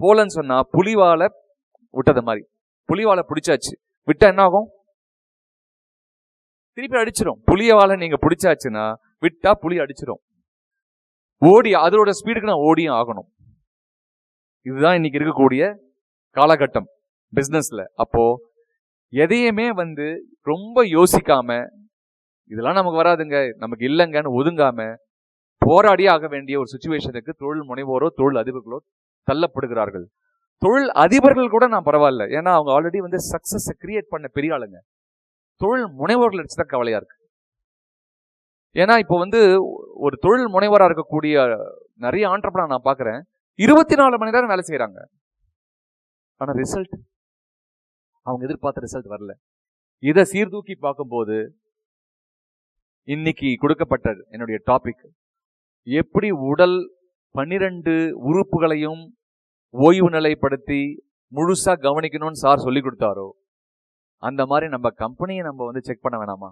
போலன்னு சொன்னா புலிவாலை விட்டது மாதிரி. புலிவாலை பிடிச்சாச்சு, விட்டா என்ன ஆகும்? திருப்பி அடிச்சிடும். புலியவாலை நீங்க பிடிச்சாச்சுன்னா விட்டா புலி அடிச்சிடும். ஓடி அதோட ஸ்பீடுக்கு நான் ஓடியும் ஆகணும். இதுதான் இன்னைக்கு இருக்கக்கூடிய காலகட்டம் பிசினஸ்ல. அப்போ எதையுமே ரொம்ப யோசிக்காம, இதெல்லாம் நமக்கு வராதுங்க, நமக்கு இல்லைங்கன்னு ஒதுங்காம போராடியே ஆக வேண்டிய ஒரு சிச்சுவேஷனுக்கு தொழில் முனைவோரோ தொழில் அதிபர்களோ தள்ளப்படுகிறார்கள். தொழில் அதிபர்கள் கூட நான் பரவாயில்ல, ஏன்னா அவங்க ஆல்ரெடி சக்சஸ் கிரியேட் பண்ண பெரிய ஆளுங்க. தொழில் முனைவோர்கள் வச்சுதான் கவலையா இருக்கு. ஏன்னா இப்போ ஒரு தொழில் முனைவராக இருக்கக்கூடிய நிறைய ஆண்டர்பிரனர் நான் பார்க்குறேன், 24 மணி நேரம் வேலை செய்யறாங்க. ஆனா ரிசல்ட் அவங்க எதிர்பார்த்த ரிசல்ட் வரல. இதை சீர்தூக்கி பார்க்கும்போது இன்னைக்கு கொடுக்கப்பட்ட என்னுடைய டாபிக், எப்படி உடல் 12 உறுப்புகளையும் ஓய்வு நிலைப்படுத்தி முழுசா கவனிக்கணும்னு சார் சொல்லி கொடுத்தாரோ, அந்த மாதிரி நம்ம கம்பெனியை நம்ம செக் பண்ண வேணாமா?